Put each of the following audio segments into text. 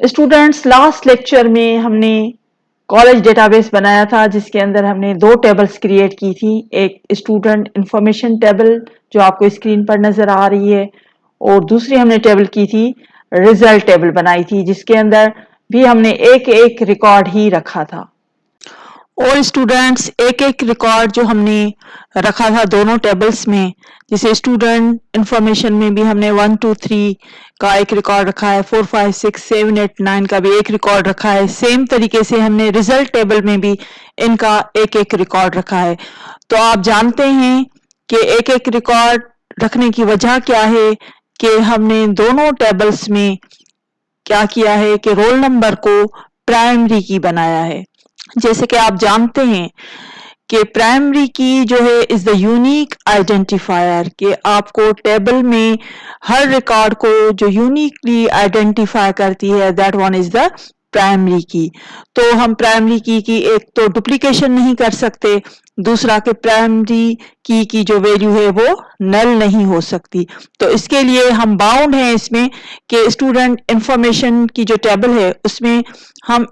Students last lecture में हमने college database बनाया था जिसके अंदर हमने दो टेबल्स क्रिएट की थी। एक स्टूडेंट इंफॉर्मेशन टेबल जो आपको स्क्रीन पर नजर आ रही है और दूसरी हमने टेबल की थी रिजल्ट टेबल बनाई थी जिसके अंदर भी हमने एक एक रिकॉर्ड ही रखा था। और स्टूडेंट्स एक एक रिकॉर्ड जो हमने रखा था दोनों टेबल्स में, जैसे स्टूडेंट इंफॉर्मेशन में भी हमने 1 2 3 का एक रिकॉर्ड रखा है, 4 5 6 7 8 9 का भी एक रिकॉर्ड रखा है। सेम तरीके से हमने रिजल्ट टेबल में भी इनका एक एक रिकॉर्ड रखा है। तो आप जानते हैं कि एक एक रिकॉर्ड रखने की वजह क्या है कि हमने दोनों टेबल्स में क्या किया है कि रोल नंबर को प्राइमरी की बनाया है। जैसे कि आप जानते हैं कि प्राइमरी की जो है इज द यूनिक आइडेंटिफायर, कि आपको टेबल में हर रिकॉर्ड को जो यूनिकली आइडेंटिफाई करती है that one is the primary की। तो हम प्राइमरी की एक तो डुप्लीकेशन नहीं कर सकते, दूसरा कि प्राइमरी की जो वैल्यू है वो नल नहीं हो सकती। तो इसके लिए हम बाउंड हैं इसमें कि स्टूडेंट इंफॉर्मेशन की जो टेबल है उसमें हम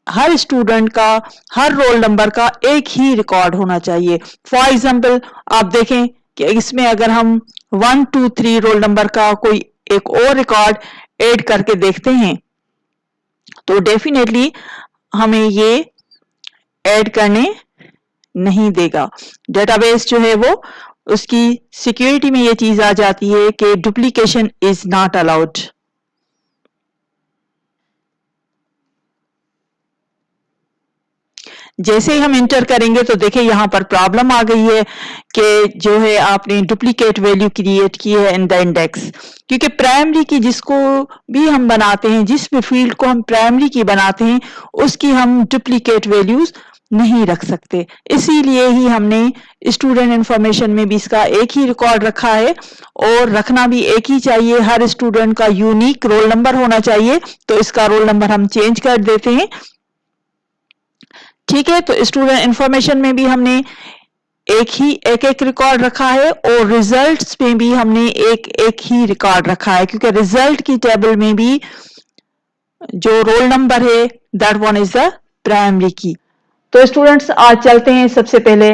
हर स्टूडेंट का हर रोल नंबर का एक ही रिकॉर्ड होना चाहिए। फॉर एग्जाम्पल आप देखें कि इसमें अगर हम 1 2 3 रोल नंबर का कोई एक और रिकॉर्ड ऐड करके देखते हैं तो डेफिनेटली हमें ये ऐड करने नहीं देगा। डेटाबेस जो है वो उसकी सिक्योरिटी में ये चीज आ जाती है कि डुप्लीकेशन इज नॉट अलाउड। जैसे ही हम इंटर करेंगे तो देखिए यहाँ पर प्रॉब्लम आ गई है कि जो है आपने डुप्लीकेट वैल्यू क्रिएट की है इन द इंडेक्स, क्योंकि प्राइमरी की जिसको भी हम बनाते हैं, जिस भी फील्ड को हम प्राइमरी की बनाते हैं उसकी हम डुप्लीकेट वैल्यूज नहीं रख सकते। इसीलिए ही हमने स्टूडेंट इंफॉर्मेशन में भी इसका एक ही रिकॉर्ड रखा है और रखना भी एक ही चाहिए। हर स्टूडेंट का यूनिक रोल नंबर होना चाहिए, तो इसका रोल नंबर हम चेंज कर देते हैं। ठीक है, तो स्टूडेंट इंफॉर्मेशन में भी हमने एक एक रिकॉर्ड रखा है और रिजल्ट्स में भी हमने एक एक ही रिकॉर्ड रखा है, क्योंकि रिजल्ट की टेबल में भी जो रोल नंबर है that one is the primary की। तो स्टूडेंट्स आज चलते हैं, सबसे पहले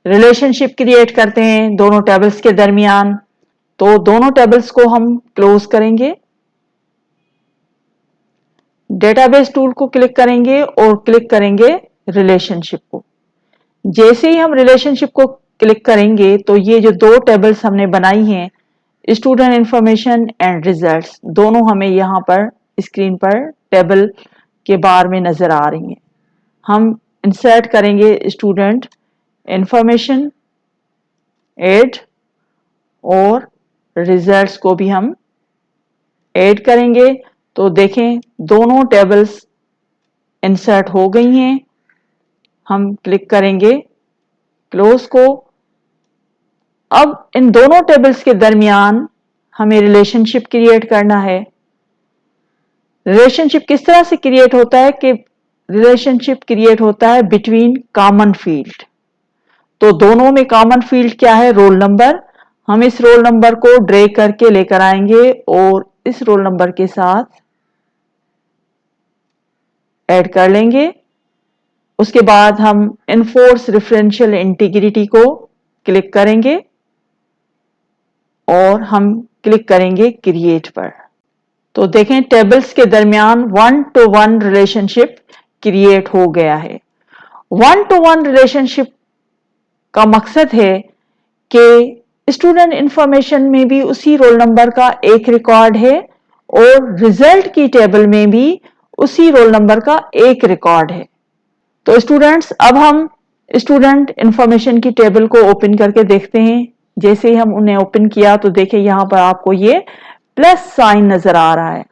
रिलेशनशिप क्रिएट करते हैं दोनों टेबल्स के दरमियान। तो दोनों टेबल्स को हम क्लोज करेंगे, डेटाबेस टूल को क्लिक करेंगे और क्लिक करेंगे रिलेशनशिप को। जैसे ही हम रिलेशनशिप को क्लिक करेंगे तो ये जो दो टेबल्स हमने बनाई हैं, स्टूडेंट इंफॉर्मेशन एंड रिजल्ट्स, दोनों हमें यहाँ पर स्क्रीन पर टेबल के बार में नजर आ रही हैं। हम इंसर्ट करेंगे स्टूडेंट इंफॉर्मेशन, ऐड, और रिजल्ट्स को भी हम ऐड करेंगे। तो देखें दोनों टेबल्स इंसर्ट हो गई हैं। हम क्लिक करेंगे क्लोज को। अब इन दोनों टेबल्स के दरमियान हमें रिलेशनशिप क्रिएट करना है। रिलेशनशिप किस तरह से क्रिएट होता है कि रिलेशनशिप क्रिएट होता है बिटवीन कॉमन फील्ड। तो दोनों में कॉमन फील्ड क्या है? Roll number. हम इस रोल नंबर को ड्रैग करके लेकर आएंगे और इस रोल नंबर के साथ ऐड कर लेंगे। उसके बाद हम इनफोर्स रेफरेंशियल इंटीग्रिटी को क्लिक करेंगे और हम क्लिक करेंगे क्रिएट पर। तो देखें टेबल्स के दरमियान 1-to-1 रिलेशनशिप क्रिएट हो गया है। 1-to-1 रिलेशनशिप का मकसद है कि स्टूडेंट इंफॉर्मेशन में भी उसी रोल नंबर का एक रिकॉर्ड है और रिजल्ट की टेबल में भी उसी रोल नंबर का एक रिकॉर्ड है। तो स्टूडेंट्स अब हम स्टूडेंट इंफॉर्मेशन की टेबल को ओपन करके देखते हैं। जैसे ही हम उन्हें ओपन किया तो देखिए यहां पर आपको ये प्लस साइन नजर आ रहा है।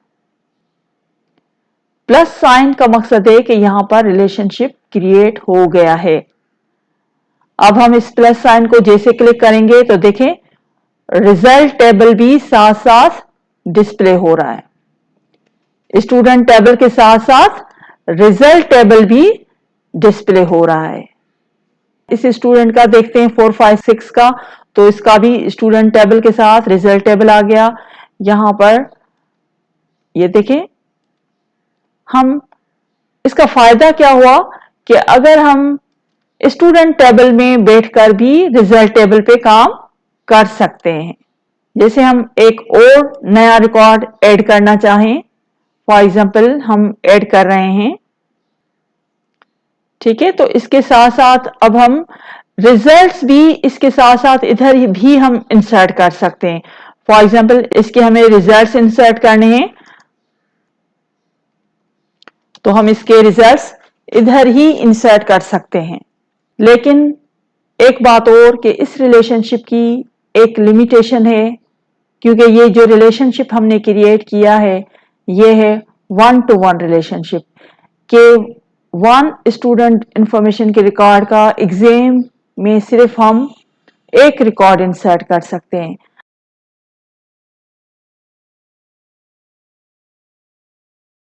प्लस साइन का मकसद है कि यहां पर रिलेशनशिप क्रिएट हो गया है। अब हम इस प्लस साइन को जैसे क्लिक करेंगे तो देखें रिजल्ट टेबल भी साथ साथ डिस्प्ले हो रहा है। स्टूडेंट टेबल के साथ साथ रिजल्ट टेबल भी डिस्प्ले हो रहा है। इस स्टूडेंट का देखते हैं 4 5 6 का, तो इसका भी स्टूडेंट टेबल के साथ रिजल्ट टेबल आ गया। यहां पर ये देखें हम इसका फायदा क्या हुआ कि अगर हम स्टूडेंट टेबल में बैठकर भी रिजल्ट टेबल पे काम कर सकते हैं। जैसे हम एक और नया रिकॉर्ड ऐड करना चाहें, फॉर एग्जांपल हम ऐड कर रहे हैं, ठीक है। तो इसके साथ साथ अब हम रिजल्ट्स भी इसके साथ साथ इधर भी हम इंसर्ट कर सकते हैं। फॉर एग्जांपल इसके हमें रिजल्ट्स इंसर्ट करने हैं, तो हम इसके रिजल्ट्स इधर ही इंसर्ट कर सकते हैं। लेकिन एक बात और कि इस रिलेशनशिप की एक लिमिटेशन है, क्योंकि ये जो रिलेशनशिप हमने क्रिएट किया है ये है 1-to-1 रिलेशनशिप के वन स्टूडेंट इंफॉर्मेशन के रिकॉर्ड का एग्जाम में सिर्फ हम एक रिकॉर्ड इंसर्ट कर सकते हैं।